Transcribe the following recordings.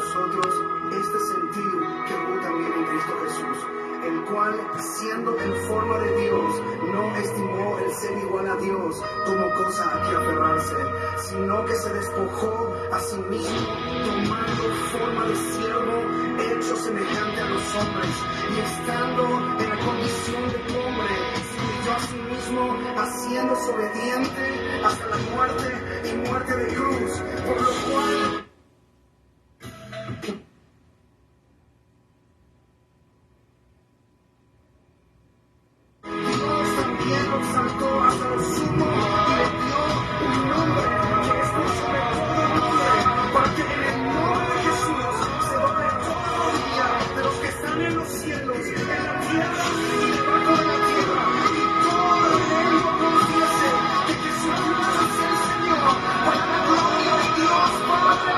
nosotros este sentir que hubo también en Cristo Jesús, el cual, siendo en forma de Dios, no estimó el ser igual a Dios como cosa a que aferrarse, sino que se despojó a sí mismo, tomando forma de siervo, hecho semejante a los hombres, y estando en la condición de hombre, se humilló a sí mismo, haciéndose obediente hasta la muerte y muerte de cruz, por lo cual Dios también lo exaltó hasta lo sumo y le dio un nombre que es por sobre todo nombre, para que en el nombre de Jesús se doble toda rodilla de los que están en los cielos, en la tierra y debajo de la tierra, y toda lengua confiese que Jesucristo es el Señor, para la gloria de Dios Padre.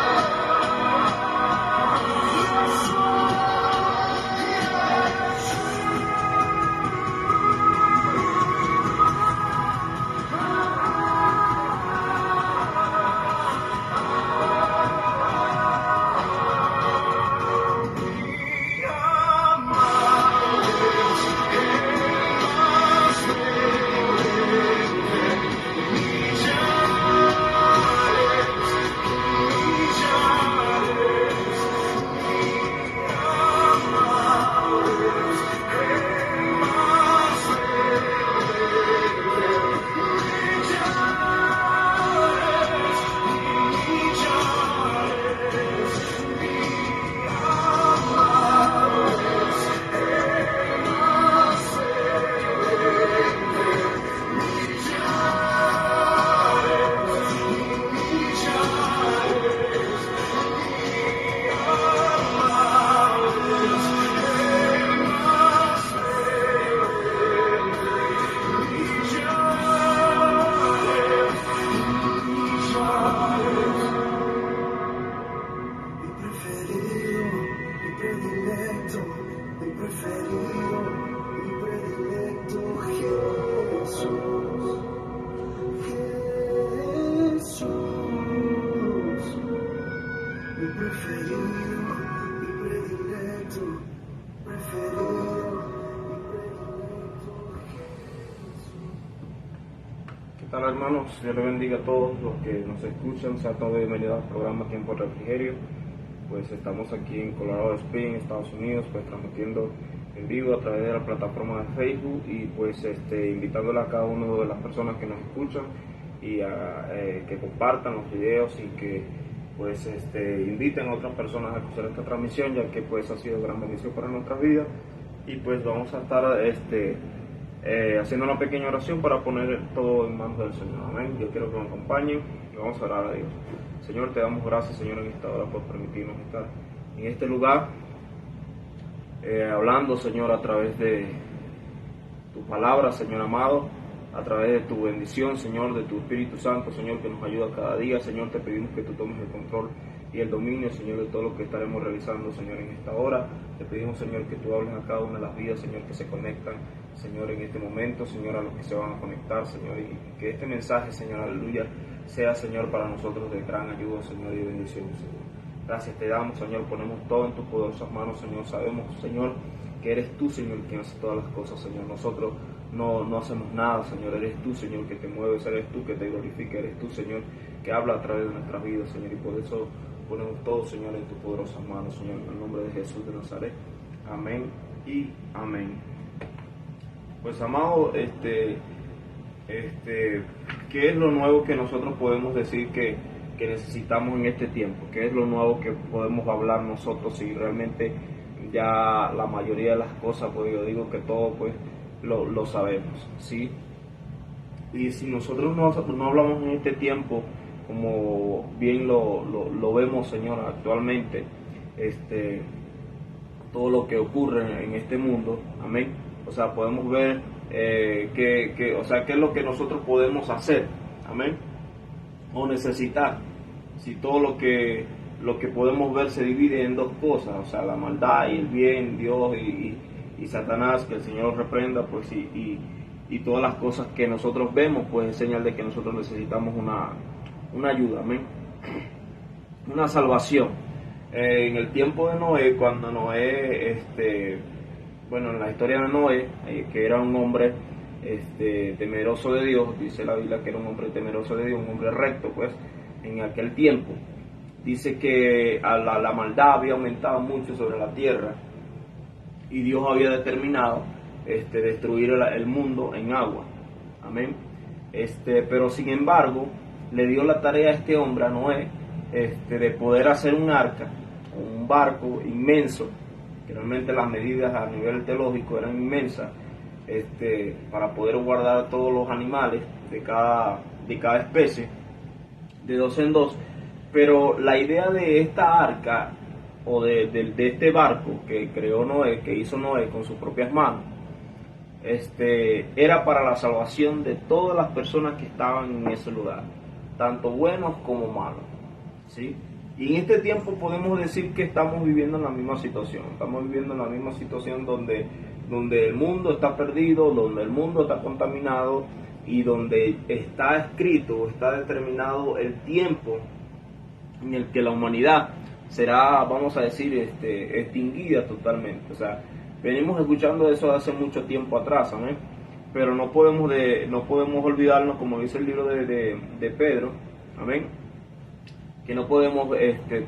¿Qué tal, hermanos? Dios les bendiga a todos los que nos escuchan. Sean todos bienvenidos al programa Tiempo de Refrigerio. Pues estamos aquí en Colorado Springs, Estados Unidos, pues transmitiendo en vivo a través de la plataforma de Facebook y pues invitándole a cada uno de las personas que nos escuchan y a que compartan los videos y que pues inviten a otras personas a escuchar esta transmisión, ya que pues ha sido gran bendición para nuestras vidas. Y pues vamos a estar haciendo una pequeña oración para poner todo en manos del Señor. Amén. Yo quiero que me acompañen y vamos a orar a Dios. Señor, te damos gracias, Señor, en esta hora por permitirnos estar en este lugar, hablando, Señor, a través de tu palabra, Señor amado, a través de tu bendición, Señor, de tu Espíritu Santo, Señor, que nos ayuda cada día. Señor, te pedimos que tú tomes el control y el dominio, Señor, de todo lo que estaremos realizando, Señor, en esta hora. Te pedimos, Señor, que tú hables a cada una de las vidas, Señor, que se conectan, Señor, en este momento, Señor, a los que se van a conectar, Señor, y que este mensaje, Señor, aleluya, sea, Señor, para nosotros de gran ayuda, Señor, y bendición, Señor. Gracias te damos, Señor, ponemos todo en tus poderosas manos, Señor. Sabemos, Señor, que eres tú, Señor, quien hace todas las cosas, Señor. Nosotros no hacemos nada, Señor. Eres tú, Señor, que te mueves, eres tú que te glorifica, eres tú, Señor, que habla a través de nuestras vidas, Señor, y por eso ponemos todo, Señor, en tus poderosas manos, Señor, en el nombre de Jesús de Nazaret. Amén y amén. Pues, amado, ¿qué es lo nuevo que nosotros podemos decir que necesitamos en este tiempo? ¿Qué es lo nuevo que podemos hablar nosotros si realmente ya la mayoría de las cosas, pues yo digo que todo, pues lo sabemos, ¿sí? Y si nosotros no hablamos en este tiempo, como bien lo vemos, Señor, actualmente, todo lo que ocurre en este mundo, amén. O sea, podemos ver qué es lo que nosotros podemos hacer, amén, o necesitar. Si todo lo que podemos ver se divide en dos cosas, o sea, la maldad y el bien, Dios y Satanás, que el Señor reprenda, pues y todas las cosas que nosotros vemos, pues es señal de que nosotros necesitamos una ayuda, amén, una salvación. En el tiempo de Noé, cuando Noé, en la historia de Noé, que era un hombre temeroso de Dios, dice la Biblia que era un hombre temeroso de Dios, un hombre recto, pues, en aquel tiempo. Dice que la maldad había aumentado mucho sobre la tierra y Dios había determinado destruir el mundo en agua. Amén. Pero sin embargo, le dio la tarea a este hombre, a Noé, de poder hacer un arca, un barco inmenso, que realmente las medidas a nivel teológico eran inmensas, para poder guardar todos los animales de cada especie, de dos en dos. Pero la idea de esta arca, o de este barco que creó Noé, que hizo Noé con sus propias manos, era para la salvación de todas las personas que estaban en ese lugar, tanto buenos como malos, ¿sí? Y en este tiempo podemos decir que estamos viviendo en la misma situación. Estamos viviendo en la misma situación donde el mundo está perdido, donde el mundo está contaminado y donde está escrito, está determinado el tiempo en el que la humanidad será, vamos a decir, extinguida totalmente. O sea, venimos escuchando eso de hace mucho tiempo atrás, ¿amén? Pero no podemos olvidarnos, como dice el libro de Pedro, amén, que no podemos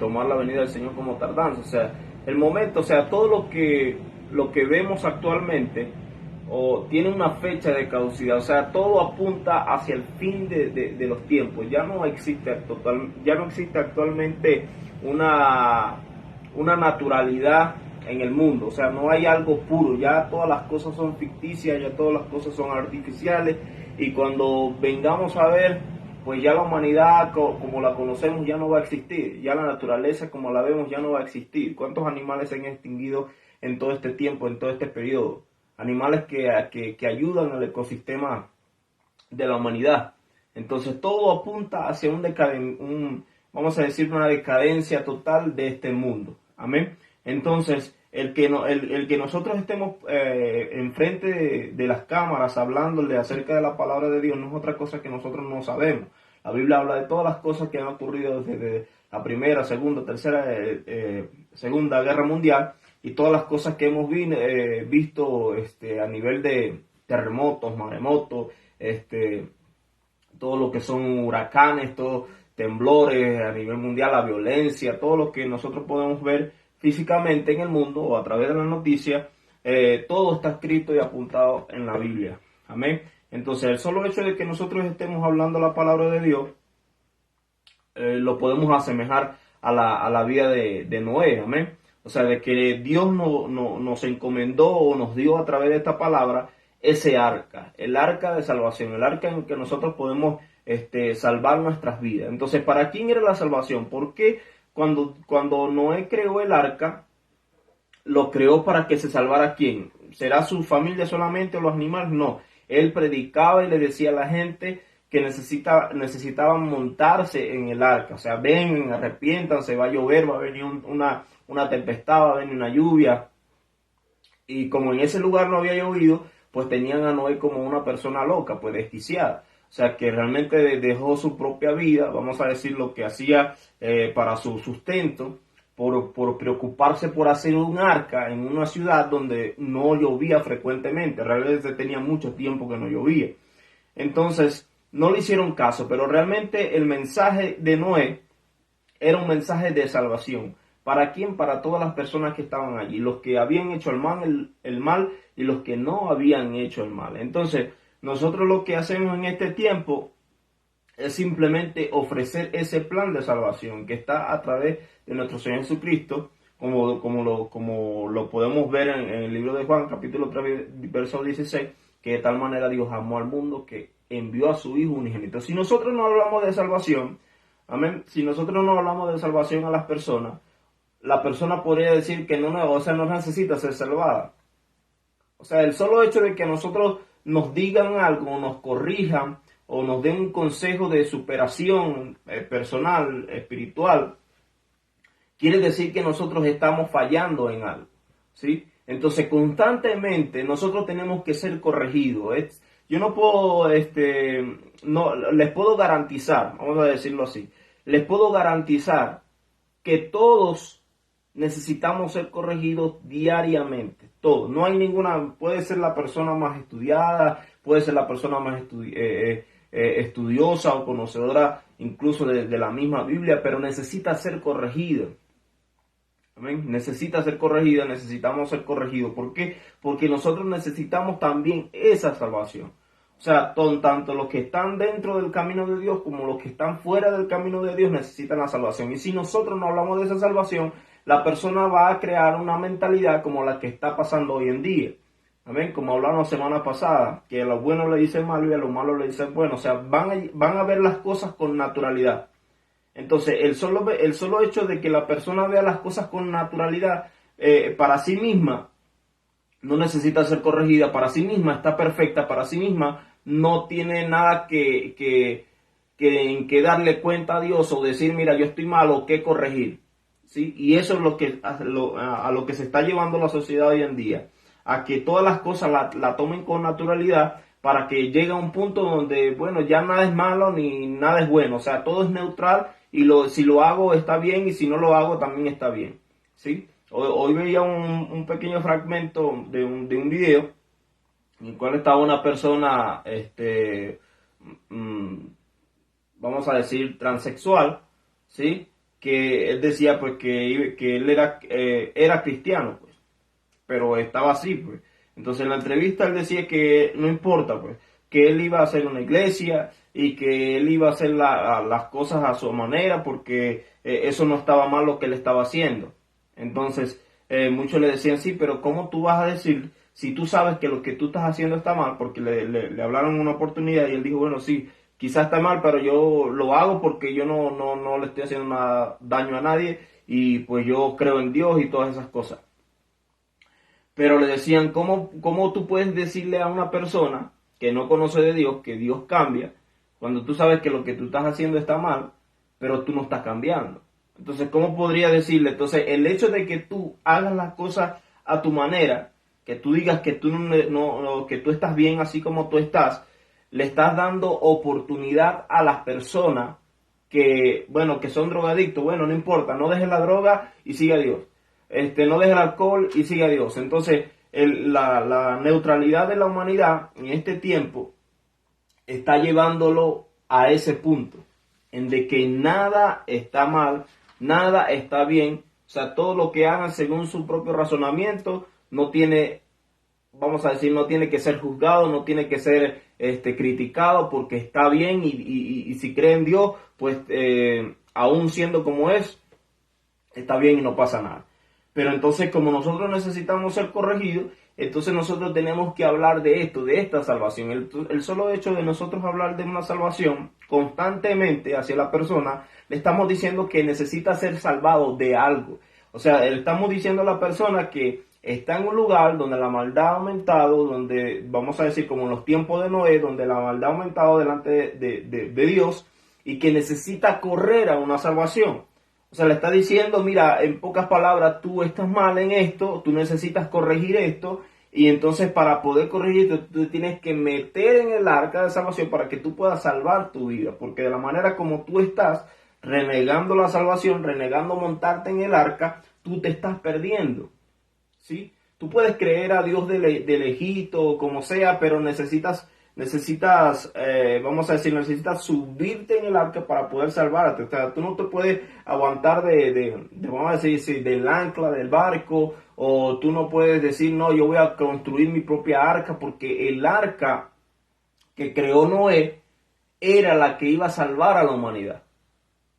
tomar la venida del Señor como tardanza. O sea, el momento, o sea, todo lo que vemos actualmente tiene una fecha de caducidad. O sea, todo apunta hacia el fin de los tiempos. Ya no existe actualmente una naturalidad en el mundo. O sea, no hay algo puro. Ya todas las cosas son ficticias, ya todas las cosas son artificiales, y cuando vengamos a ver, pues ya la humanidad como la conocemos ya no va a existir, ya la naturaleza como la vemos ya no va a existir. ¿Cuántos animales se han extinguido en todo este tiempo, en todo este periodo? Animales que ayudan al ecosistema de la humanidad. Entonces todo apunta hacia vamos a decir, una decadencia total de este mundo. Amén. Entonces, el que nosotros estemos enfrente de las cámaras hablándole acerca de la palabra de Dios no es otra cosa que nosotros no sabemos. La Biblia habla de todas las cosas que han ocurrido desde la primera, segunda, tercera, segunda guerra mundial, y todas las cosas que hemos visto a nivel de terremotos, maremotos, todo lo que son huracanes, todo temblores a nivel mundial, la violencia, todo lo que nosotros podemos ver físicamente en el mundo o a través de las noticias, todo está escrito y apuntado en la Biblia. Amén. Entonces, el solo hecho de que nosotros estemos hablando la palabra de Dios, lo podemos asemejar a la vida de Noé. Amén. O sea, de que Dios nos encomendó o nos dio a través de esta palabra ese arca, el arca de salvación, el arca en que nosotros podemos salvar nuestras vidas. Entonces, ¿para quién era la salvación? ¿Por qué cuando Noé creó el arca, lo creó para que se salvara quién? ¿Será su familia solamente o los animales? No. Él predicaba y le decía a la gente que necesitaban montarse en el arca. O sea, vengan, arrepiéntanse, va a llover, va a venir una tempestad, va a venir una lluvia. Y como en ese lugar no había llovido, pues tenían a Noé como una persona loca, pues desquiciada. O sea, que realmente dejó su propia vida, vamos a decir, lo que hacía para su sustento, por preocuparse por hacer un arca en una ciudad donde no llovía frecuentemente. Realmente tenía mucho tiempo que no llovía. Entonces, no le hicieron caso, pero realmente el mensaje de Noé era un mensaje de salvación. ¿Para quién? Para todas las personas que estaban allí, los que habían hecho el mal y los que no habían hecho el mal. Entonces, nosotros lo que hacemos en este tiempo es simplemente ofrecer ese plan de salvación que está a través de nuestro Señor Jesucristo, como lo podemos ver en el libro de Juan, capítulo 3, verso 16, que de tal manera Dios amó al mundo que envió a su Hijo unigénito. Si nosotros no hablamos de salvación, amén, si nosotros no hablamos de salvación a las personas, la persona podría decir que no necesita ser salvada. O sea, el solo hecho de que a nosotros nos digan algo, nos corrijan o nos den un consejo de superación personal, espiritual, quiere decir que nosotros estamos fallando en algo, ¿sí? Entonces, constantemente nosotros tenemos que ser corregidos. Yo no puedo, les puedo garantizar, vamos a decirlo así, les puedo garantizar que todos necesitamos ser corregidos diariamente, todo. No hay ninguna, puede ser la persona más estudiada, puede ser la persona más estudiosa o conocedora incluso de la misma Biblia, pero necesita ser corregida. Amén. Necesita ser corregida, necesitamos ser corregidos. ¿Por qué? Porque nosotros necesitamos también esa salvación. O sea, tanto los que están dentro del camino de Dios como los que están fuera del camino de Dios necesitan la salvación. Y si nosotros no hablamos de esa salvación, la persona va a crear una mentalidad como la que está pasando hoy en día. Amén. Como hablamos la semana pasada, que a lo bueno le dicen malo y a lo malo le dicen bueno. O sea, van a ver las cosas con naturalidad. Entonces, el solo hecho de que la persona vea las cosas con naturalidad, para sí misma, no necesita ser corregida, para sí misma está perfecta, para sí misma no tiene nada que darle cuenta a Dios o decir, mira, yo estoy mal o qué corregir. ¿Sí? Y eso es a lo que se está llevando la sociedad hoy en día, a que todas las cosas la tomen con naturalidad, para que llegue a un punto donde, bueno, ya nada es malo ni nada es bueno, o sea, todo es neutral y si lo hago está bien y si no lo hago también está bien, ¿sí? Hoy veía un pequeño fragmento de un video en el cual estaba una persona, vamos a decir, transexual, ¿sí? Que él decía pues que él era cristiano, pues, pero estaba así, pues. Entonces en la entrevista él decía que no importa, pues, que él iba a hacer una iglesia y que él iba a hacer las cosas a su manera porque eso no estaba mal lo que él estaba haciendo. Entonces muchos le decían, sí, pero ¿cómo tú vas a decir si tú sabes que lo que tú estás haciendo está mal? Porque le hablaron una oportunidad y él dijo, bueno, sí, quizás está mal, pero yo lo hago porque yo no le estoy haciendo daño a nadie y pues yo creo en Dios y todas esas cosas. Pero le decían, ¿cómo tú puedes decirle a una persona que no conoce de Dios que Dios cambia cuando tú sabes que lo que tú estás haciendo está mal, pero tú no estás cambiando? Entonces, ¿cómo podría decirle? Entonces, el hecho de que tú hagas las cosas a tu manera, que tú digas que que tú estás bien así como tú estás, le estás dando oportunidad a las personas que son drogadictos. Bueno, no importa, no dejes la droga y sigue a Dios. No dejes el alcohol y sigue a Dios. Entonces, la neutralidad de la humanidad en este tiempo está llevándolo a ese punto, en de que nada está mal, nada está bien. O sea, todo lo que hagan según su propio razonamiento no tiene, vamos a decir, no tiene que ser juzgado, no tiene que ser criticado porque está bien y si cree en Dios, pues aún siendo como es, está bien y no pasa nada. Pero entonces, como nosotros necesitamos ser corregidos, entonces nosotros tenemos que hablar de esto, de esta salvación. El solo hecho de nosotros hablar de una salvación constantemente hacia la persona, le estamos diciendo que necesita ser salvado de algo. O sea, le estamos diciendo a la persona que está en un lugar donde la maldad ha aumentado, donde, vamos a decir, como en los tiempos de Noé, donde la maldad ha aumentado delante de Dios y que necesita correr a una salvación. O sea, le está diciendo, mira, en pocas palabras, tú estás mal en esto, tú necesitas corregir esto, y entonces para poder corregir tú tienes que meter en el arca de salvación para que tú puedas salvar tu vida, porque de la manera como tú estás renegando la salvación, renegando montarte en el arca, tú te estás perdiendo, ¿sí? Tú puedes creer a Dios de lejito, como sea, pero necesitas, vamos a decir, necesitas subirte en el arca para poder salvarte. O sea, tú no te puedes aguantar vamos a decir, del ancla del barco, o tú no puedes decir, no, yo voy a construir mi propia arca, porque el arca que creó Noé era la que iba a salvar a la humanidad.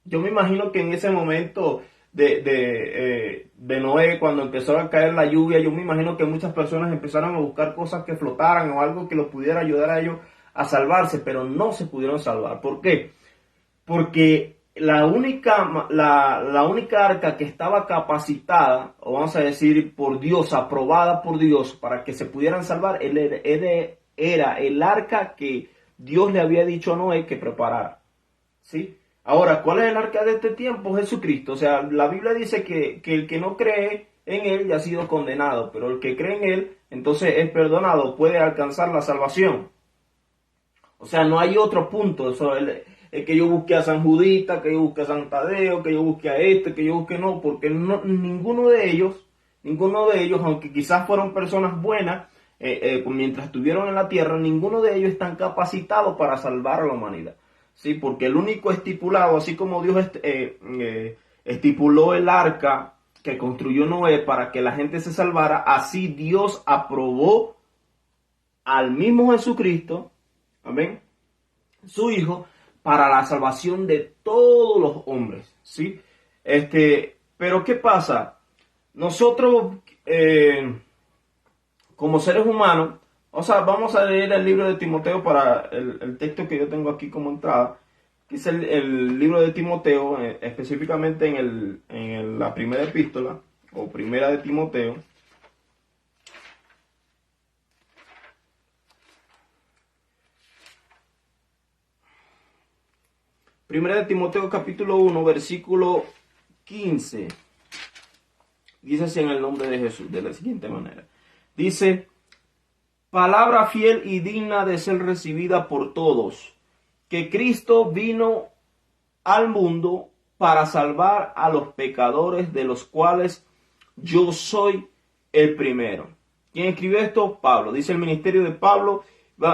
Yo me imagino que en ese momento de Noé, cuando empezó a caer la lluvia, yo me imagino que muchas personas empezaron a buscar cosas que flotaran o algo que los pudiera ayudar a ellos a salvarse, pero no se pudieron salvar. ¿Por qué? Porque la única arca que estaba capacitada, o vamos a decir por Dios, aprobada por Dios para que se pudieran salvar, era el arca que Dios le había dicho a Noé que preparara, ¿sí? Ahora, ¿cuál es el arca de este tiempo? Jesucristo. O sea, la Biblia dice que el que no cree en Él ya ha sido condenado, pero el que cree en Él, entonces es perdonado, puede alcanzar la salvación. O sea, no hay otro punto. que yo busque a San Judita, que yo busque a San Tadeo, que yo busque a este, que yo busque no, porque ninguno de ellos, aunque quizás fueron personas buenas, mientras estuvieron en la tierra, ninguno de ellos están capacitados para salvar a la humanidad. Sí, porque el único estipulado, así como Dios estipuló el arca que construyó Noé para que la gente se salvara, así Dios aprobó al mismo Jesucristo, amén, su Hijo, para la salvación de todos los hombres, ¿sí? Pero ¿qué pasa? Nosotros, como seres humanos, o sea, vamos a leer el libro de Timoteo para el texto que yo tengo aquí como entrada, que es el libro de Timoteo, específicamente en la primera epístola, o primera de Timoteo. Primera de Timoteo capítulo 1, versículo 15. Dice así en el nombre de Jesús, de la siguiente manera. Dice: palabra fiel y digna de ser recibida por todos, que Cristo vino al mundo para salvar a los pecadores, de los cuales yo soy el primero. ¿Quién escribió esto? Pablo. Dice el ministerio de Pablo.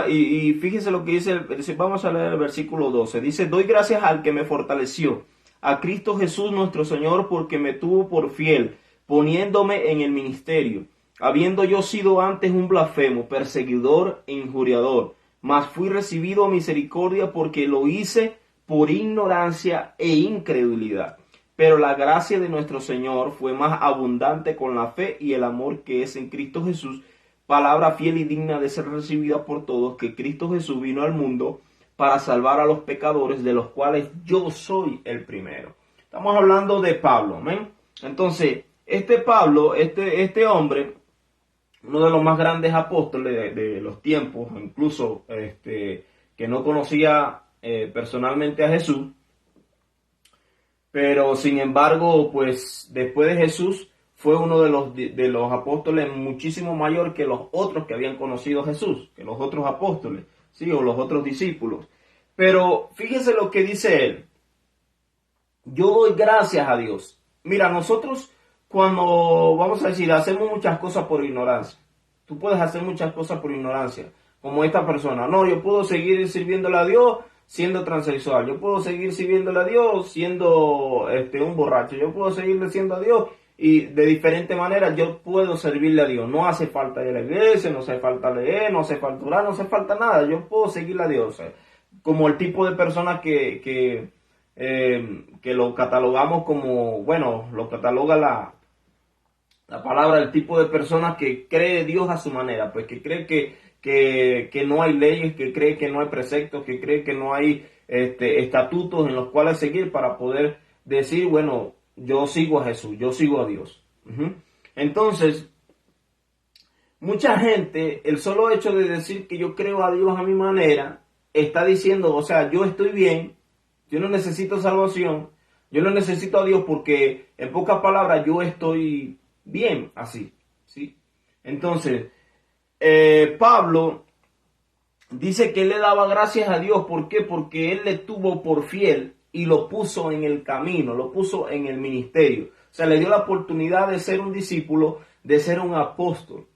Y fíjense lo que dice, vamos a leer el versículo 12. Dice: doy gracias al que me fortaleció, a Cristo Jesús nuestro Señor, porque me tuvo por fiel, poniéndome en el ministerio, habiendo yo sido antes un blasfemo, perseguidor e injuriador, mas fui recibido a misericordia porque lo hice por ignorancia e incredulidad. Pero la gracia de nuestro Señor fue más abundante con la fe y el amor que es en Cristo Jesús. Palabra fiel y digna de ser recibida por todos, que Cristo Jesús vino al mundo para salvar a los pecadores, de los cuales yo soy el primero. Estamos hablando de Pablo, ¿amén? Entonces, Pablo, este hombre, uno de los más grandes apóstoles de los tiempos, incluso que no conocía personalmente a Jesús, pero sin embargo, pues después de Jesús, fue uno de los apóstoles muchísimo mayor que los otros que habían conocido a Jesús, que los otros apóstoles, ¿sí? O los otros discípulos. Pero fíjense lo que dice él: yo doy gracias a Dios. Mira, nosotros cuando, vamos a decir, hacemos muchas cosas por ignorancia. Tú puedes hacer muchas cosas por ignorancia, como esta persona. No, yo puedo seguir sirviéndole a Dios siendo transexual. Yo puedo seguir sirviéndole a Dios siendo un borracho. Yo puedo seguirle siendo a Dios y de diferente manera yo puedo servirle a Dios. No hace falta ir a la iglesia, no hace falta leer, no hace falta orar, no hace falta nada. Yo puedo seguirle a Dios. Como el tipo de persona que lo catalogamos como, bueno, lo cataloga la palabra, el tipo de persona que cree Dios a su manera, pues que cree que no hay leyes, que cree que no hay preceptos, que cree que no hay estatutos en los cuales seguir para poder decir, bueno, yo sigo a Jesús, yo sigo a Dios. Entonces, mucha gente, el solo hecho de decir que yo creo a Dios a mi manera, está diciendo, o sea, yo estoy bien, yo no necesito salvación, yo no necesito a Dios porque, en pocas palabras, yo estoy bien así, ¿sí? Entonces, Pablo dice que él le daba gracias a Dios. ¿Por qué? Porque él le tuvo por fiel y lo puso en el camino, lo puso en el ministerio. O sea, le dio la oportunidad de ser un discípulo, de ser un apóstol.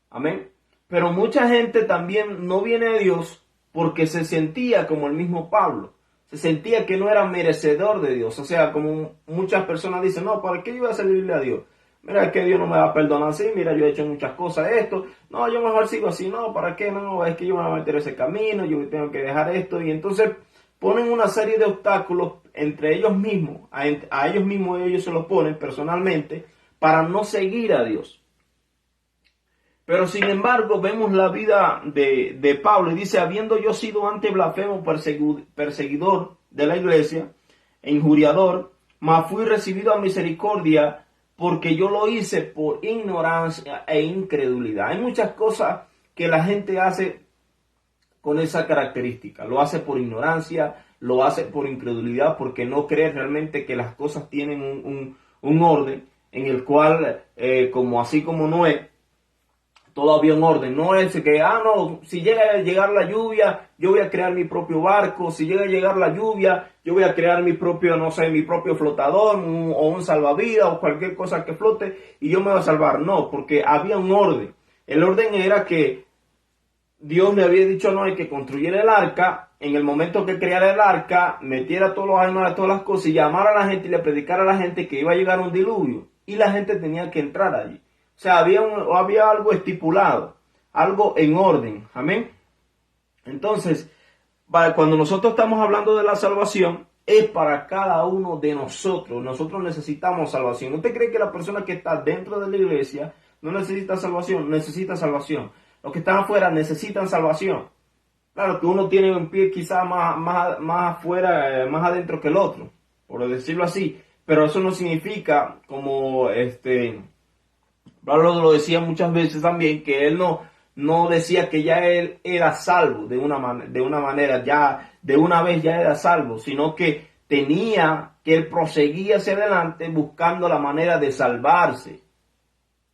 Amén. Pero mucha gente también no viene a Dios porque se sentía como el mismo Pablo. Se sentía que no era merecedor de Dios. O sea, como muchas personas dicen, no, ¿para qué yo voy a servirle a Dios? Mira, es que Dios no me va a perdonar así, mira, yo he hecho muchas cosas, esto, no, yo mejor sigo así, no, ¿para qué? No, es que yo me voy a meter ese camino, yo tengo que dejar esto, y entonces ponen una serie de obstáculos entre ellos mismos, a ellos mismos ellos se los ponen personalmente, para no seguir a Dios. Pero sin embargo, vemos la vida de Pablo, y dice, habiendo yo sido antes blasfemo, perseguidor de la iglesia, e injuriador, mas fui recibido a misericordia, porque yo lo hice por ignorancia e incredulidad. Hay muchas cosas que la gente hace con esa característica. Lo hace por ignorancia, lo hace por incredulidad, porque no cree realmente que las cosas tienen un orden en el cual, así como Noé, Todo había un orden, no es que, no, si llega a llegar la lluvia, yo voy a crear mi propio barco, si llega a llegar la lluvia, yo voy a crear mi propio, no sé, mi propio flotador, o un salvavidas, o cualquier cosa que flote, y yo me voy a salvar. No, porque había un orden. El orden era que Dios le había dicho a Noé que construyera el arca, en el momento que creara el arca, metiera todos los animales, todas las cosas, y llamara a la gente y le predicara a la gente que iba a llegar un diluvio, y la gente tenía que entrar allí. O sea, había algo estipulado, algo en orden. Amén. Entonces, cuando nosotros estamos hablando de la salvación, es para cada uno de nosotros. Nosotros necesitamos salvación. ¿Usted cree que la persona que está dentro de la iglesia no necesita salvación? Necesita salvación. Los que están afuera necesitan salvación. Claro que uno tiene un pie quizás más afuera, más adentro que el otro, por decirlo así. Pero eso no significa, como Pablo lo decía muchas veces también, que él no decía que ya él era salvo de una manera, ya de una vez ya era salvo, sino que él proseguía hacia adelante buscando la manera de salvarse.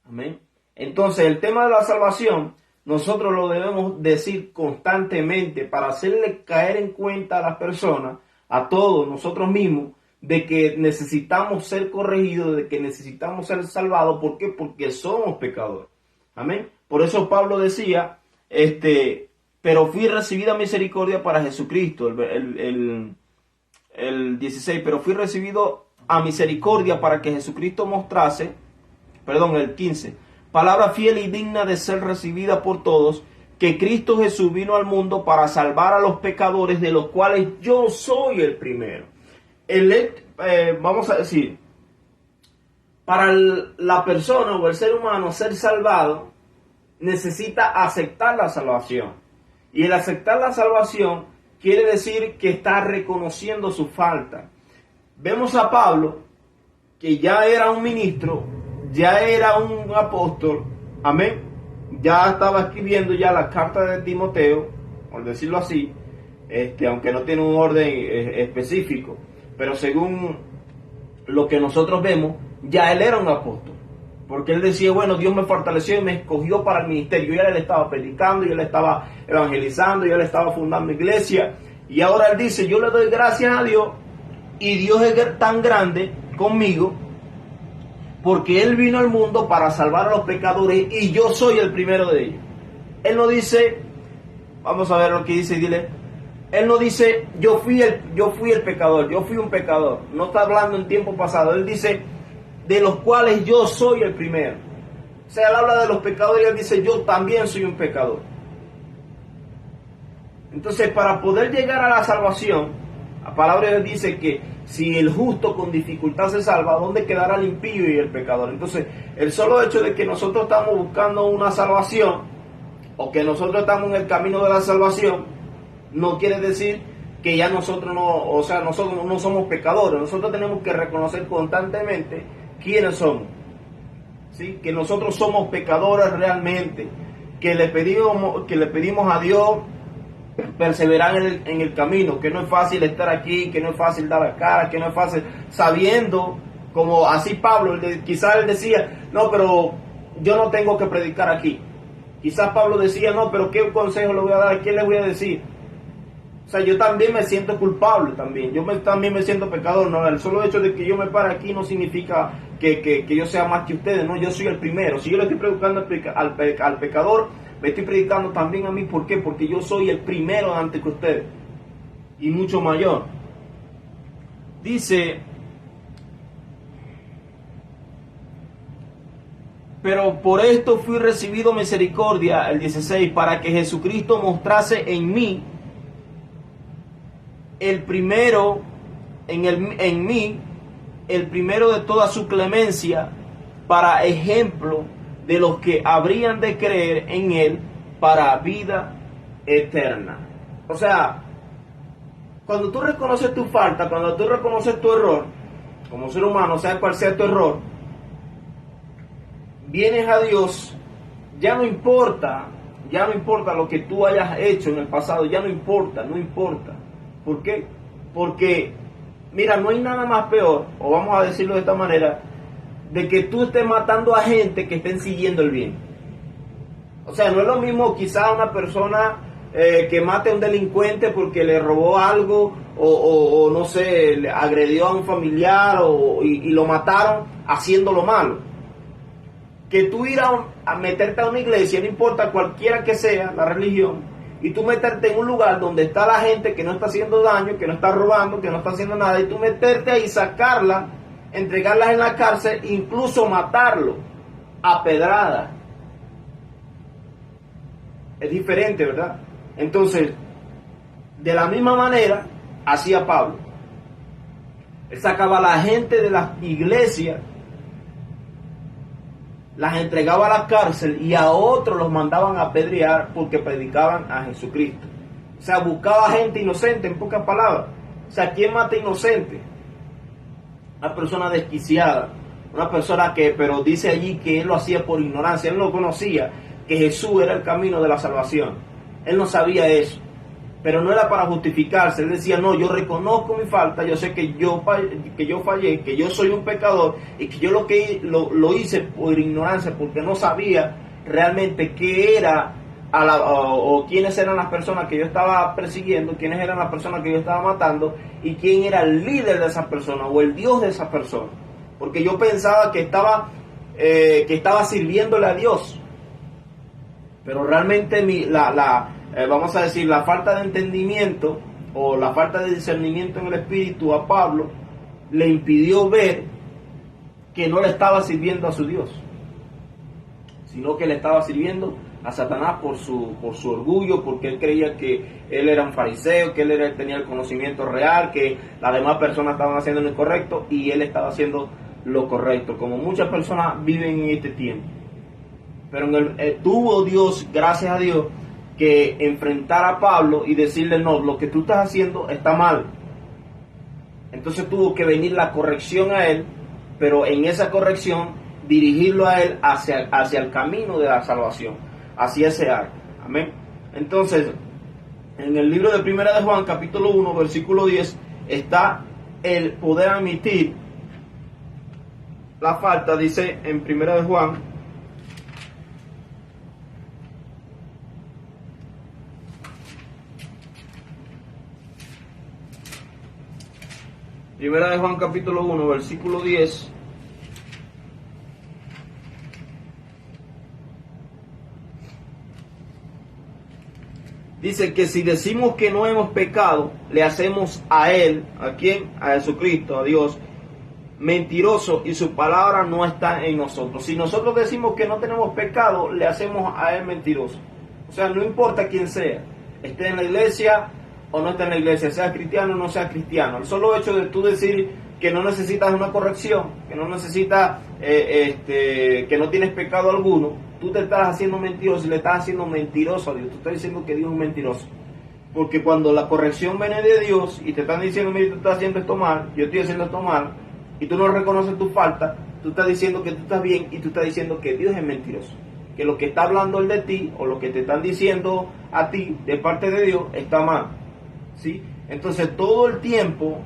Amén. Entonces, el tema de la salvación, nosotros lo debemos decir constantemente para hacerle caer en cuenta a las personas, a todos nosotros mismos, de que necesitamos ser corregidos, de que necesitamos ser salvados. ¿Por qué? Porque somos pecadores. Amén. Por eso Pablo decía, pero fui recibida misericordia para Jesucristo. El 16, pero fui recibido a misericordia para que Jesucristo mostrase, el 15, palabra fiel y digna de ser recibida por todos, que Cristo Jesús vino al mundo para salvar a los pecadores, de los cuales yo soy el primero. Vamos a decir, para la persona o el ser humano ser salvado, necesita aceptar la salvación. Y el aceptar la salvación quiere decir que está reconociendo su falta. Vemos a Pablo, que ya era un ministro, ya era un apóstol, amén, ya estaba escribiendo ya la carta de Timoteo, por decirlo así, aunque no tiene un orden específico, pero según lo que nosotros vemos, ya él era un apóstol. Porque él decía, bueno, Dios me fortaleció y me escogió para el ministerio. Y él estaba predicando, y él estaba evangelizando, y él estaba fundando iglesia. Y ahora él dice, yo le doy gracias a Dios, y Dios es tan grande conmigo, porque Él vino al mundo para salvar a los pecadores, y yo soy el primero de ellos. Él no dice, vamos a ver lo que dice, dile. Él no dice, yo fui el pecador, yo fui un pecador. No está hablando en tiempo pasado. Él dice, de los cuales yo soy el primero. O sea, él habla de los pecadores y él dice, yo también soy un pecador. Entonces, para poder llegar a la salvación, la palabra de Dios dice que si el justo con dificultad se salva, ¿dónde quedará el impío y el pecador? Entonces, el solo hecho de que nosotros estamos buscando una salvación, o que nosotros estamos en el camino de la salvación, no quiere decir que ya nosotros nosotros no somos pecadores. Nosotros tenemos que reconocer constantemente quiénes somos, ¿sí? Que nosotros somos pecadores realmente, que le pedimos a Dios perseverar en el camino, que no es fácil estar aquí, que no es fácil dar la cara, que no es fácil, sabiendo, como así Pablo, quizás él decía, no, pero yo no tengo que predicar aquí. Quizás Pablo decía, no, pero ¿qué consejo le voy a dar? ¿A quién le voy a decir? O sea, yo también me siento culpable también. También me siento pecador. No, el solo hecho de que yo me pare aquí no significa que yo sea más que ustedes. No, yo soy el primero. Si yo le estoy predicando al pecador, me estoy predicando también a mí. ¿Por qué? Porque yo soy el primero antes que ustedes. Y mucho mayor. Dice, pero por esto fui recibido misericordia, el 16, para que Jesucristo mostrase en mí el primero, en mí, el primero de toda su clemencia, para ejemplo de los que habrían de creer en él para vida eterna. O sea, cuando tú reconoces tu falta, cuando tú reconoces tu error, como ser humano, sea cual sea tu error, vienes a Dios, ya no importa lo que tú hayas hecho en el pasado, ya no importa. ¿Por qué? Porque, mira, no hay nada más peor, o vamos a decirlo de esta manera, de que tú estés matando a gente que estén siguiendo el bien. O sea, no es lo mismo quizá una persona que mate a un delincuente porque le robó algo o no sé, le agredió a un familiar y lo mataron haciendo lo malo. Que tú ir a meterte a una iglesia, no importa cualquiera que sea la religión, y tú meterte en un lugar donde está la gente que no está haciendo daño, que no está robando, que no está haciendo nada, y tú meterte ahí, sacarla, entregarlas en la cárcel, incluso matarlo a pedradas. Es diferente, ¿verdad? Entonces, de la misma manera, hacía Pablo. Él sacaba a la gente de las iglesias, las entregaba a la cárcel y a otros los mandaban a apedrear porque predicaban a Jesucristo. O sea, buscaba gente inocente, en pocas palabras. O sea, ¿quién mata inocente? Una persona desquiciada, una persona que, pero dice allí que él lo hacía por ignorancia, él no conocía que Jesús era el camino de la salvación. Él no sabía eso, pero no era para justificarse. Él decía, no, yo reconozco mi falta, yo sé que yo fallé, que yo soy un pecador y que yo lo hice por ignorancia, porque no sabía realmente qué era o quiénes eran las personas que yo estaba persiguiendo, quiénes eran las personas que yo estaba matando y quién era el líder de esas personas o el Dios de esas personas. Porque yo pensaba que estaba sirviéndole a Dios. Pero realmente vamos a decir, la falta de entendimiento o la falta de discernimiento en el espíritu a Pablo le impidió ver que no le estaba sirviendo a su Dios, sino que le estaba sirviendo a Satanás por su orgullo, porque él creía que él era un fariseo, que él tenía el conocimiento real, que las demás personas estaban haciendo lo incorrecto y él estaba haciendo lo correcto, como muchas personas viven en este tiempo. Pero tuvo Dios, gracias a Dios, que enfrentar a Pablo y decirle, no, lo que tú estás haciendo está mal. Entonces tuvo que venir la corrección a él, pero en esa corrección dirigirlo a él hacia el camino de la salvación, hacia ese arco. Amén. Entonces, en el libro de Primera de Juan, capítulo 1, versículo 10, está el poder admitir la falta. Dice en Primera de Juan, Primera de Juan capítulo 1, versículo 10. Dice que si decimos que no hemos pecado, le hacemos a Él, ¿a quién? A Jesucristo, a Dios, mentiroso, y su palabra no está en nosotros. Si nosotros decimos que no tenemos pecado, le hacemos a Él mentiroso. O sea, no importa quién sea, esté en la iglesia o no está en la iglesia, sea cristiano o no sea cristiano. El solo hecho de tú decir que no necesitas una corrección, que no necesitas, que no tienes pecado alguno, tú te estás haciendo mentiroso y le estás haciendo mentiroso a Dios. Tú estás diciendo que Dios es mentiroso. Porque cuando la corrección viene de Dios y te están diciendo, mira, tú estás haciendo esto mal, yo estoy haciendo esto mal, y tú no reconoces tu falta, tú estás diciendo que tú estás bien y tú estás diciendo que Dios es mentiroso. Que lo que está hablando él de ti o lo que te están diciendo a ti de parte de Dios está mal. ¿Sí? Entonces todo el tiempo,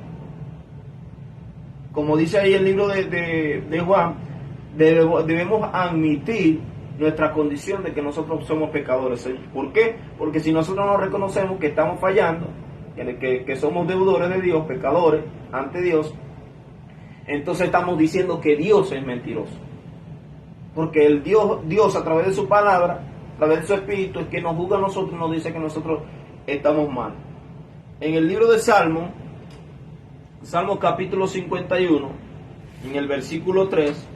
como dice ahí el libro de Juan, debemos admitir nuestra condición de que nosotros somos pecadores. ¿Por qué? Porque si nosotros no reconocemos que estamos fallando, que somos deudores de Dios, pecadores ante Dios, entonces estamos diciendo que Dios es mentiroso. Porque el Dios a través de su palabra, a través de su espíritu, es que nos juzga a nosotros y nos dice que nosotros estamos mal. En el libro de Salmo capítulo 51, en el versículo 3,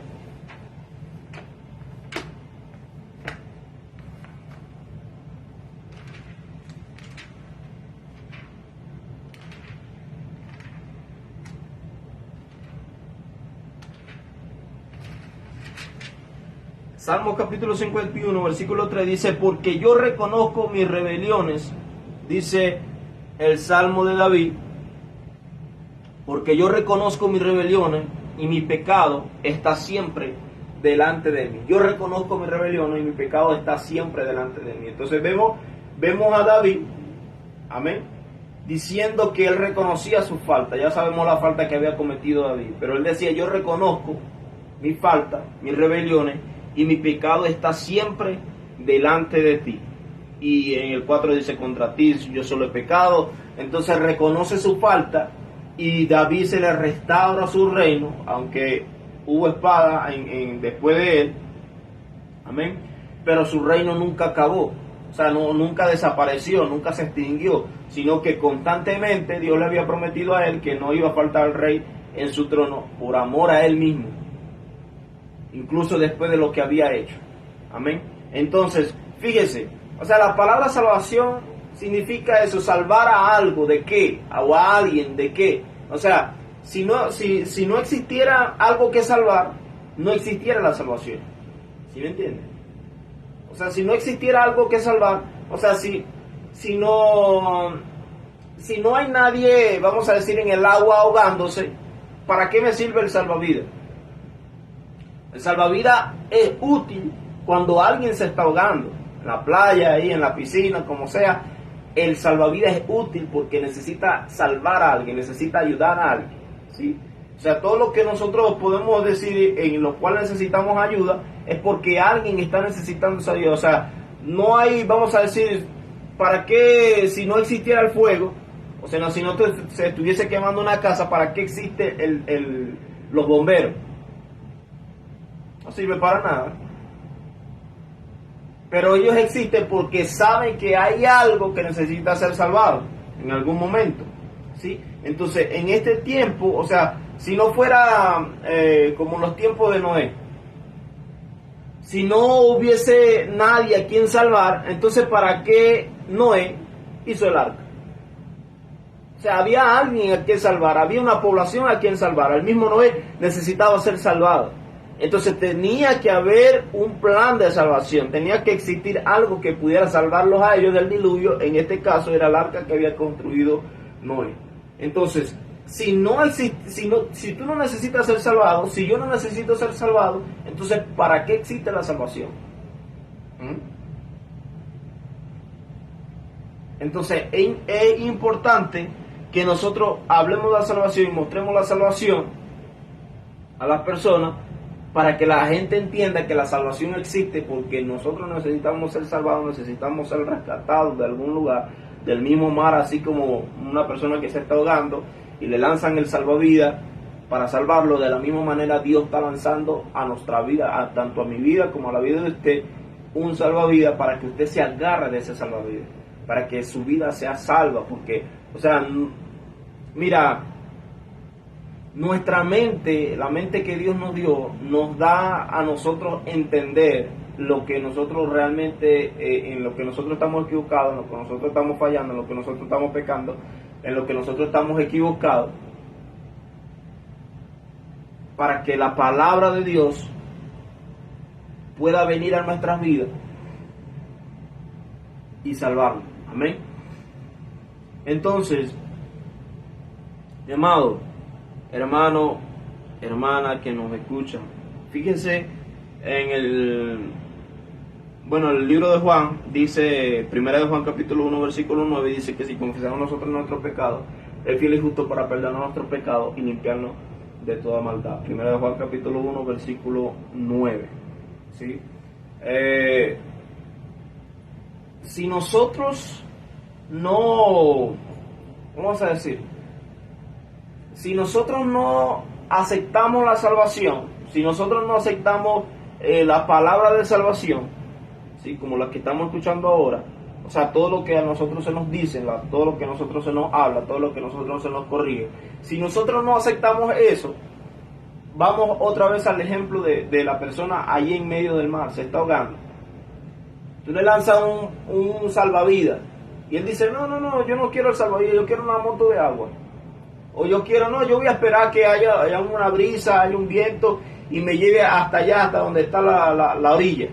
Salmo capítulo 51, versículo 3 dice, porque yo reconozco mis rebeliones, dice el Salmo de David, porque yo reconozco mis rebeliones y mi pecado está siempre delante de mí. Yo reconozco mis rebeliones y mi pecado está siempre delante de mí. Entonces vemos a David, amén, diciendo que él reconocía su falta. Ya sabemos la falta que había cometido David, pero él decía, yo reconozco mi falta, mis rebeliones, y mi pecado está siempre delante de ti. Y en el 4 dice, contra ti yo solo he pecado. Entonces reconoce su falta y David se le restaura su reino, aunque hubo espada después de él. Amén. Pero su reino nunca acabó. O sea, nunca desapareció, nunca se extinguió, sino que constantemente Dios le había prometido a él que no iba a faltar el rey en su trono por amor a él mismo, incluso después de lo que había hecho. Amén. Entonces, fíjese, o sea, la palabra salvación significa eso, salvar a algo, ¿de qué? O a alguien, ¿de qué? O sea, si no existiera algo que salvar, no existiera la salvación. ¿Sí me entienden? O sea, si no existiera algo que salvar, o sea, si no hay nadie, vamos a decir, en el agua ahogándose, ¿para qué me sirve el salvavidas? El salvavidas es útil cuando alguien se está ahogando, en la playa, ahí en la piscina, como sea. El salvavidas es útil porque necesita salvar a alguien, necesita ayudar a alguien, ¿sí? O sea, todo lo que nosotros podemos decir en lo cual necesitamos ayuda es porque alguien está necesitando esa ayuda. O sea, no hay, vamos a decir, ¿para qué si no existiera el fuego? O sea, si no se estuviese quemando una casa, ¿para qué existe los bomberos? No sirve para nada. Pero ellos existen porque saben que hay algo que necesita ser salvado en algún momento, ¿sí? Entonces, en este tiempo, o sea, si no fuera como los tiempos de Noé, si no hubiese nadie a quien salvar, entonces ¿para qué Noé hizo el arca? O sea, había alguien a quien salvar, había una población a quien salvar. El mismo Noé necesitaba ser salvado. Entonces tenía que haber un plan de salvación, tenía que existir algo que pudiera salvarlos a ellos del diluvio. En este caso era el arca que había construido Noé. Entonces, si tú no necesitas ser salvado, si yo no necesito ser salvado, entonces ¿para qué existe la salvación? Entonces es importante que nosotros hablemos de la salvación y mostremos la salvación a las personas, para que la gente entienda que la salvación existe, porque nosotros necesitamos ser salvados, necesitamos ser rescatados de algún lugar, del mismo mar, así como una persona que se está ahogando y le lanzan el salvavidas para salvarlo. De la misma manera Dios está lanzando a nuestra vida, tanto a mi vida como a la vida de usted, un salvavidas para que usted se agarre de ese salvavidas, para que su vida sea salva. Porque, o sea, mira, nuestra mente, la mente que Dios nos dio, nos da a nosotros entender lo que nosotros realmente, en lo que nosotros estamos equivocados, en lo que nosotros estamos fallando, en lo que nosotros estamos pecando, en lo que nosotros estamos equivocados, para que la palabra de Dios pueda venir a nuestras vidas y salvarnos. Amén. Entonces, mi amado hermano, hermana que nos escuchan, fíjense en el libro de Juan, dice, 1 de Juan capítulo 1 versículo 9, dice que si confesamos nosotros nuestros pecados, Él fiel y justo para perdonar nuestros pecados y limpiarnos de toda maldad. 1 de Juan capítulo 1 versículo 9, ¿sí? Si nosotros no, vamos a decir, si nosotros no aceptamos la salvación, si nosotros no aceptamos la palabra de salvación, ¿sí? Como la que estamos escuchando ahora, o sea, todo lo que a nosotros se nos dice, todo lo que a nosotros se nos habla, todo lo que a nosotros se nos corrige, si nosotros no aceptamos eso, vamos otra vez al ejemplo de la persona allí en medio del mar, se está ahogando. Tú le lanzas un salvavidas y él dice, no, yo no quiero el salvavidas, yo quiero una moto de agua. O yo voy a esperar que haya una brisa, haya un viento y me lleve hasta allá, hasta donde está la orilla.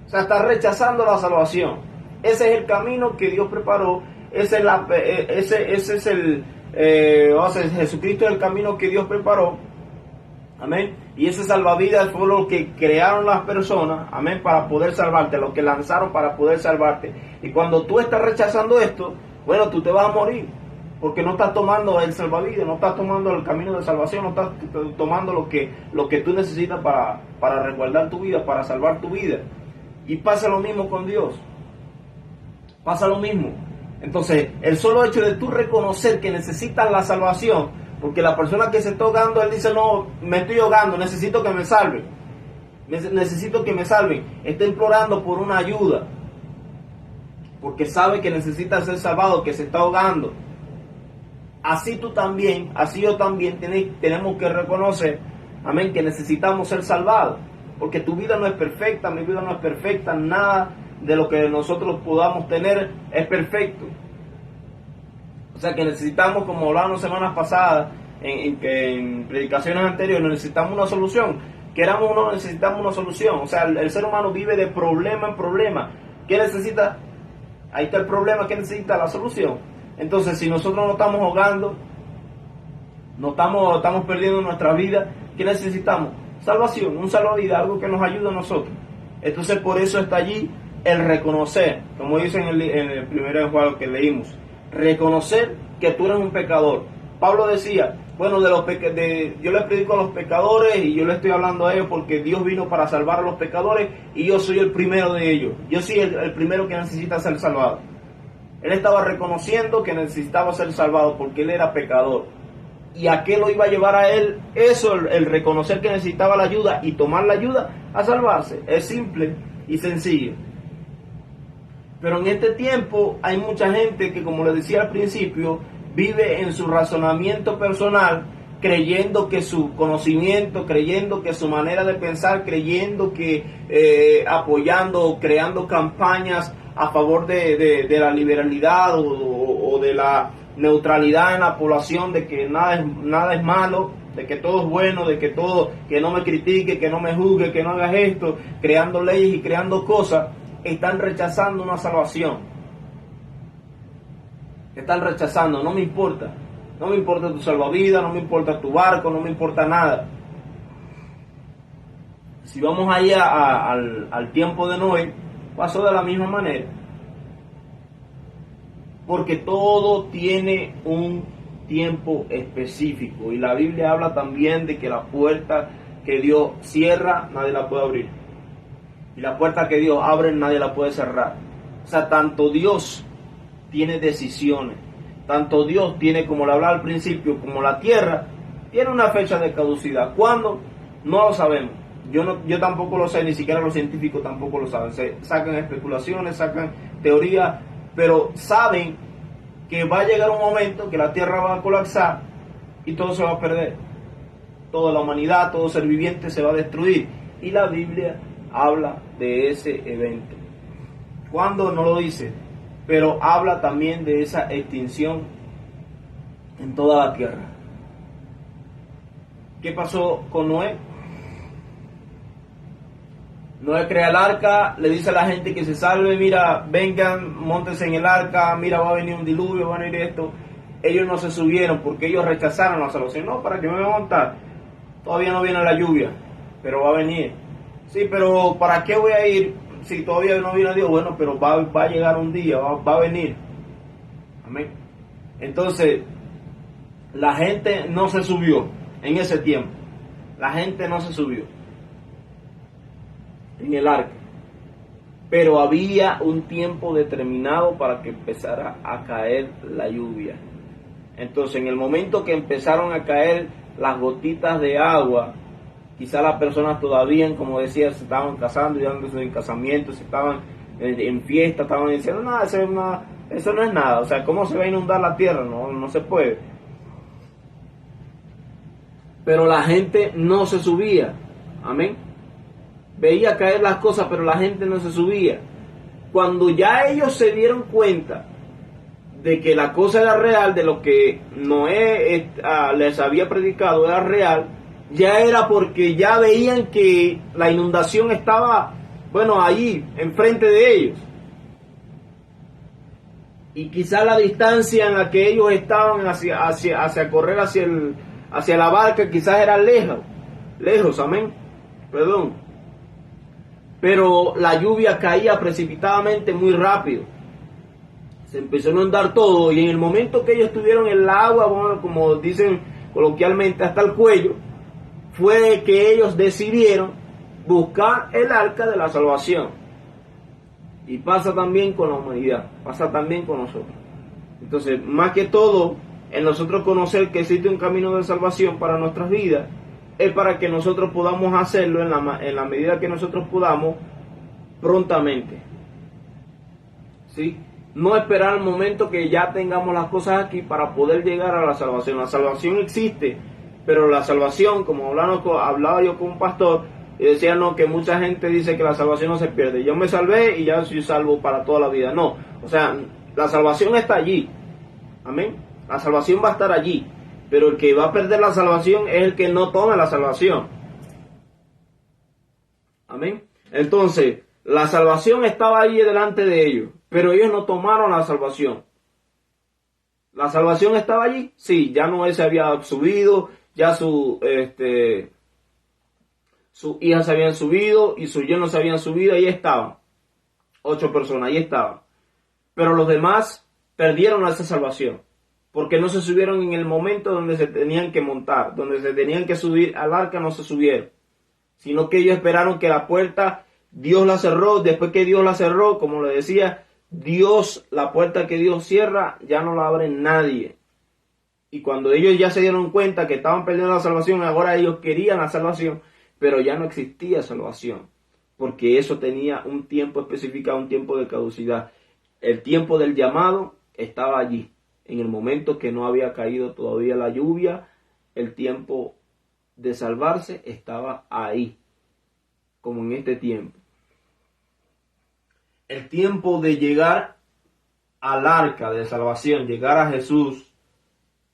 O sea, está rechazando la salvación. Ese es el camino que Dios preparó. Jesucristo es el camino que Dios preparó. Amén. Y ese salvavidas fue lo que crearon las personas, amén, para poder salvarte, lo que lanzaron para poder salvarte. Y cuando tú estás rechazando esto, bueno, tú te vas a morir. Porque no estás tomando el salvavidas, no estás tomando el camino de salvación, no estás tomando lo que tú necesitas para resguardar tu vida, para salvar tu vida. Y pasa lo mismo con Dios. Pasa lo mismo. Entonces, el solo hecho de tú reconocer que necesitas la salvación, porque la persona que se está ahogando, él dice, no, me estoy ahogando, necesito que me salven. Necesito que me salven. Está implorando por una ayuda, porque sabe que necesita ser salvado, que se está ahogando. Así tú también, así yo también tenemos que reconocer, amén, que necesitamos ser salvados. Porque tu vida no es perfecta, mi vida no es perfecta, nada de lo que nosotros podamos tener es perfecto. O sea que necesitamos, como hablábamos semanas pasadas, en predicaciones anteriores, necesitamos una solución. Queramos o no, necesitamos una solución. O sea, el ser humano vive de problema en problema. ¿Qué necesita? Ahí está el problema, ¿qué necesita? La solución. Entonces, si nosotros nos estamos ahogando, estamos perdiendo nuestra vida, ¿qué necesitamos? Salvación, un salvavidas, algo que nos ayude a nosotros. Entonces, por eso está allí el reconocer, como dice en el primer enjuague que leímos, reconocer que tú eres un pecador. Pablo decía, bueno, yo les predico a los pecadores y yo le estoy hablando a ellos porque Dios vino para salvar a los pecadores y yo soy el primero de ellos. Yo soy el primero que necesita ser salvado. Él estaba reconociendo que necesitaba ser salvado porque él era pecador. ¿Y a qué lo iba a llevar a él? Eso, el reconocer que necesitaba la ayuda y tomar la ayuda a salvarse. Es simple y sencillo. Pero en este tiempo hay mucha gente que, como les decía al principio, vive en su razonamiento personal, creyendo que su conocimiento, creyendo que su manera de pensar, creyendo que apoyando, creando campañas a favor de la liberalidad o de la neutralidad en la población, de que nada es malo, de que todo es bueno, de que todo, que no me critique, que no me juzgue, que no hagas esto, creando leyes y creando cosas, están rechazando una salvación. Están rechazando, no me importa tu salvavidas, no me importa tu barco, no me importa nada. Si vamos allá al tiempo de Noé, pasó de la misma manera. Porque todo tiene un tiempo específico. Y la Biblia habla también de que la puerta que Dios cierra, nadie la puede abrir. Y la puerta que Dios abre, nadie la puede cerrar. O sea, tanto Dios tiene decisiones, tanto Dios tiene, como le hablaba al principio, como la tierra, tiene una fecha de caducidad. ¿Cuándo? No lo sabemos. Yo tampoco lo sé, ni siquiera los científicos tampoco lo saben. Se sacan especulaciones, sacan teorías, pero saben que va a llegar un momento que la tierra va a colapsar y todo se va a perder. Toda la humanidad, todo ser viviente se va a destruir. Y la Biblia habla de ese evento. ¿Cuándo? No lo dice, pero habla también de esa extinción en toda la tierra. ¿Qué pasó con Noé? Noé crea el arca, le dice a la gente que se salve, mira, vengan, móntense en el arca, mira, va a venir un diluvio, va a venir esto. Ellos no se subieron porque ellos rechazaron la salvación. No, ¿para qué me voy a montar? Todavía no viene la lluvia, pero va a venir. Sí, pero ¿para qué voy a ir si todavía no viene Dios? Bueno, pero va a llegar un día, va a venir. Amén. Entonces, la gente no se subió en ese tiempo. La gente no se subió en el arca. Pero había un tiempo determinado para que empezara a caer la lluvia. Entonces, en el momento que empezaron a caer las gotitas de agua, quizás las personas todavía, como decía, se estaban casando y dándose en casamiento, se estaban en fiesta, estaban diciendo, no, eso no es nada. O sea, ¿cómo se va a inundar la tierra? No se puede. Pero la gente no se subía. Amén. Veía caer las cosas, pero la gente no se subía. Cuando ya ellos se dieron cuenta de que la cosa era real, de lo que Noé les había predicado era real, ya era porque ya veían que la inundación estaba, ahí, enfrente de ellos. Y quizá la distancia en la que ellos estaban hacia correr hacia la barca, quizás era lejos, amén, perdón. Pero la lluvia caía precipitadamente muy rápido. Se empezó a inundar todo y en el momento que ellos estuvieron en el agua, como dicen coloquialmente, hasta el cuello, fue que ellos decidieron buscar el arca de la salvación. Y pasa también con la humanidad, pasa también con nosotros. Entonces, más que todo, en nosotros conocer que existe un camino de salvación para nuestras vidas, es para que nosotros podamos hacerlo en la medida que nosotros podamos, prontamente. ¿Sí? No esperar el momento que ya tengamos las cosas aquí para poder llegar a la salvación. La salvación existe, pero la salvación, como hablaba yo con un pastor, y decía no, que mucha gente dice que la salvación no se pierde. Yo me salvé y ya soy salvo para toda la vida. No, o sea, la salvación está allí. Amén. La salvación va a estar allí. Pero el que va a perder la salvación es el que no tome la salvación. Amén. Entonces, la salvación estaba ahí delante de ellos, pero ellos no tomaron la salvación. ¿La salvación estaba allí? Sí, ya Noé se había subido, ya sus hijas se habían subido y sus yernos se habían subido, ahí estaban. 8 personas, ahí estaban. Pero los demás perdieron esa salvación, porque no se subieron en el momento donde se tenían que montar, donde se tenían que subir al arca, no se subieron, sino que ellos esperaron que la puerta, Dios la cerró. Después que Dios la cerró, como le decía, Dios, la puerta que Dios cierra, ya no la abre nadie. Y cuando ellos ya se dieron cuenta que estaban perdiendo la salvación, ahora ellos querían la salvación, pero ya no existía salvación, porque eso tenía un tiempo especificado, un tiempo de caducidad. El tiempo del llamado estaba allí, en el momento que no había caído todavía la lluvia, el tiempo de salvarse estaba ahí, como en este tiempo. El tiempo de llegar al arca de salvación, llegar a Jesús,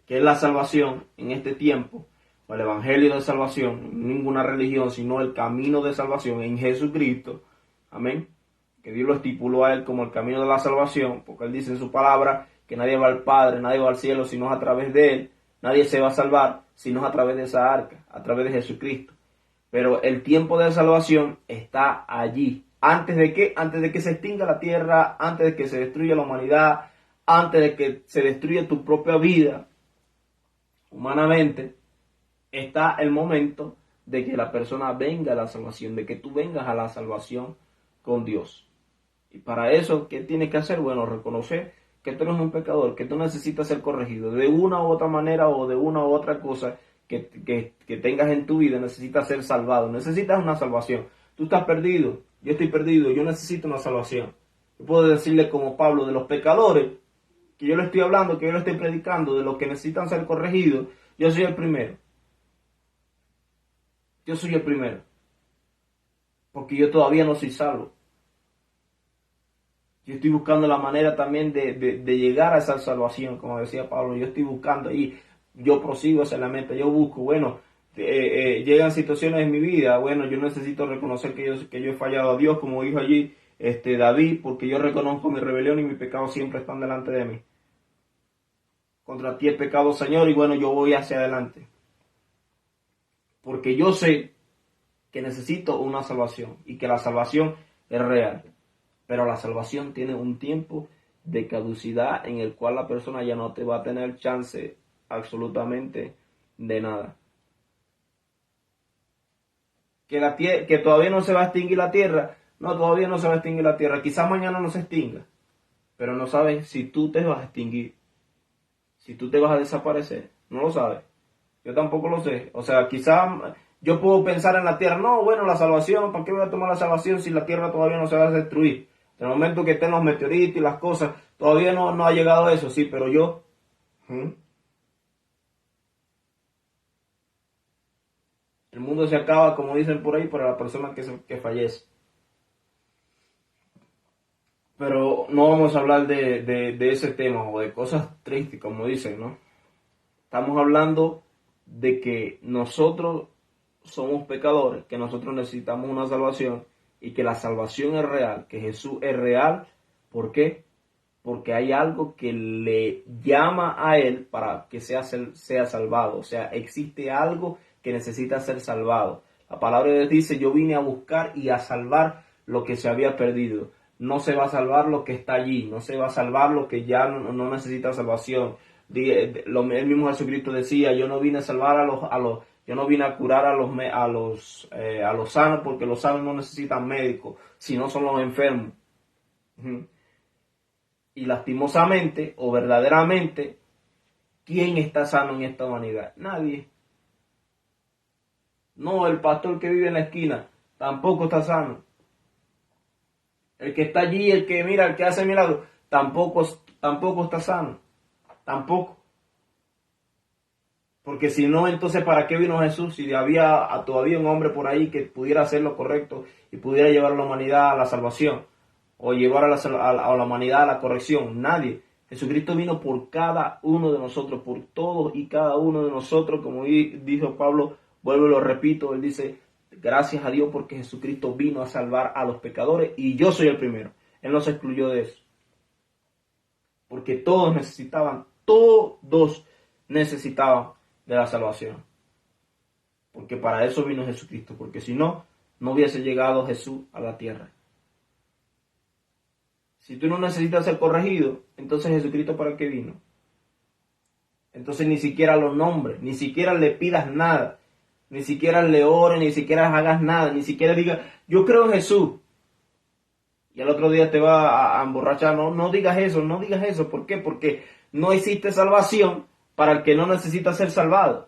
que es la salvación en este tiempo, o el evangelio de salvación, ninguna religión, sino el camino de salvación en Jesucristo. Amén. Que Dios lo estipuló a él como el camino de la salvación, porque él dice en su palabra que nadie va al Padre, nadie va al cielo, sino a través de él. Nadie se va a salvar, sino a través de esa arca, a través de Jesucristo. Pero el tiempo de salvación está allí. ¿Antes de qué? Antes de que se extinga la tierra, antes de que se destruya la humanidad, antes de que se destruya tu propia vida, humanamente, está el momento de que la persona venga a la salvación, de que tú vengas a la salvación con Dios. Y para eso, ¿qué tienes que hacer? Bueno, reconocer que tú eres un pecador, que tú necesitas ser corregido de una u otra manera o de una u otra cosa que tengas en tu vida. Necesitas ser salvado, necesitas una salvación. Tú estás perdido, yo estoy perdido, yo necesito una salvación. Yo puedo decirle como Pablo de los pecadores, que yo le estoy hablando, que yo le estoy predicando, de los que necesitan ser corregidos, yo soy el primero. Yo soy el primero, porque yo todavía no soy salvo. Yo estoy buscando la manera también de llegar a esa salvación, como decía Pablo. Yo estoy buscando y yo prosigo hacia la meta. Yo busco, bueno, llegan situaciones en mi vida. Bueno, yo necesito reconocer que yo he fallado a Dios, como dijo allí David, porque yo reconozco mi rebelión y mis pecados siempre están delante de mí. Contra ti he pecado, Señor, y bueno, yo voy hacia adelante. Porque yo sé que necesito una salvación y que la salvación es real. Pero la salvación tiene un tiempo de caducidad en el cual la persona ya no te va a tener chance absolutamente de nada. Que todavía no se va a extinguir la tierra. No, todavía no se va a extinguir la tierra. Quizás mañana no se extinga. Pero no sabes si tú te vas a extinguir. Si tú te vas a desaparecer. No lo sabes. Yo tampoco lo sé. O sea, quizás yo puedo pensar en la tierra. No, bueno, la salvación. ¿Para qué voy a tomar la salvación si la tierra todavía no se va a destruir? En el momento que estén los meteoritos y las cosas, todavía no ha llegado a eso, sí, pero yo... El mundo se acaba, como dicen por ahí, para la persona que fallece. Pero no vamos a hablar de ese tema o de cosas tristes, como dicen, ¿no? Estamos hablando de que nosotros somos pecadores, que nosotros necesitamos una salvación y que la salvación es real, que Jesús es real. ¿Por qué? Porque hay algo que le llama a él para que sea salvado. O sea, existe algo que necesita ser salvado. La palabra de Dios dice, yo vine a buscar y a salvar lo que se había perdido. No se va a salvar lo que está allí, no se va a salvar lo que ya no necesita salvación. El mismo Jesucristo decía, yo no vine a salvar yo no vine a curar a los sanos, porque los sanos no necesitan médicos, sino son los enfermos. Y lastimosamente o verdaderamente, ¿quién está sano en esta humanidad? Nadie. No, el pastor que vive en la esquina tampoco está sano. El que está allí, el que mira, el que hace milagros, tampoco está sano. Tampoco. Porque si no, entonces ¿para qué vino Jesús? Si había todavía un hombre por ahí que pudiera hacer lo correcto y pudiera llevar a la humanidad a la salvación o llevar a la humanidad a la corrección. Nadie. Jesucristo vino por cada uno de nosotros, por todos y cada uno de nosotros, como dijo Pablo, vuelvo y lo repito, él dice, gracias a Dios porque Jesucristo vino a salvar a los pecadores y yo soy el primero. Él no se excluyó de eso. Porque todos necesitaban de la salvación. Porque para eso vino Jesucristo. Porque si no, no hubiese llegado Jesús a la tierra. Si tú no necesitas ser corregido, entonces Jesucristo ¿para qué vino? Entonces ni siquiera lo nombres, ni siquiera le pidas nada, ni siquiera le ores, ni siquiera hagas nada, ni siquiera digas, yo creo en Jesús. Y al otro día te va a emborrachar. No digas eso. ¿Por qué? Porque no existe salvación para el que no necesita ser salvado.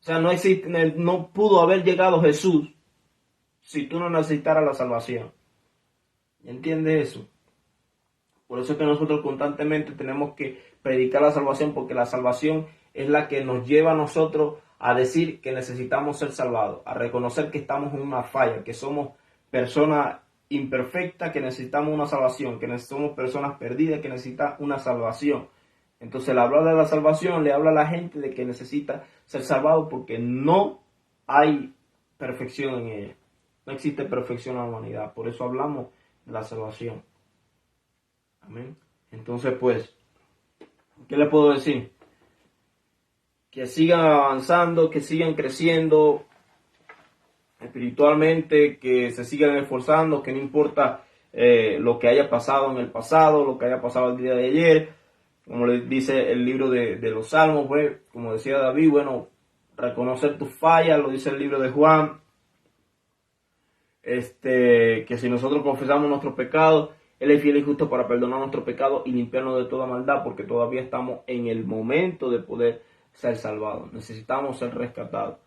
O sea, no pudo haber llegado Jesús si tú no necesitaras la salvación. ¿Entiendes eso? Por eso es que nosotros constantemente tenemos que predicar la salvación, porque la salvación es la que nos lleva a nosotros a decir que necesitamos ser salvados, a reconocer que estamos en una falla, que somos personas imperfectas, que necesitamos una salvación, que somos personas perdidas, que necesitan una salvación. Entonces, al hablar de la salvación, le habla a la gente de que necesita ser salvado porque no hay perfección en ella. No existe perfección en la humanidad. Por eso hablamos de la salvación. Amén. Entonces, pues, ¿qué le puedo decir? Que sigan avanzando, que sigan creciendo espiritualmente, que se sigan esforzando, que no importa lo que haya pasado en el pasado, lo que haya pasado el día de ayer, como le dice el libro de los Salmos, pues, como decía David, bueno, reconocer tus fallas, lo dice el libro de Juan, que si nosotros confesamos nuestros pecados, Él es fiel y justo para perdonar nuestros pecados y limpiarnos de toda maldad, porque todavía estamos en el momento de poder ser salvados. Necesitamos ser rescatados.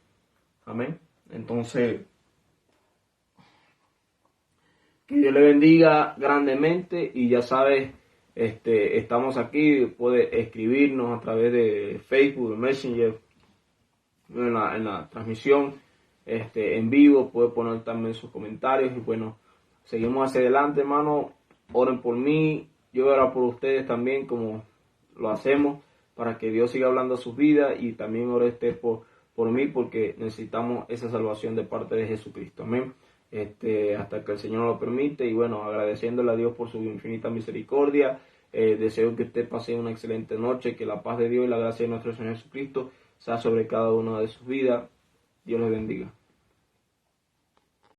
Amén. Entonces, que Dios le bendiga grandemente y ya sabes, estamos aquí, puede escribirnos a través de Facebook, de Messenger, en la transmisión en vivo, puede poner también sus comentarios y bueno, seguimos hacia adelante, hermano. Oren por mí, yo oro por ustedes también, como lo hacemos, para que Dios siga hablando a sus vidas y también ore usted por mí, porque necesitamos esa salvación de parte de Jesucristo. Amén. Hasta que el Señor lo permite y bueno, agradeciéndole a Dios por su infinita misericordia. Deseo que usted pase una excelente noche, que la paz de Dios y la gracia de nuestro Señor Jesucristo sea sobre cada una de sus vidas. Dios les bendiga.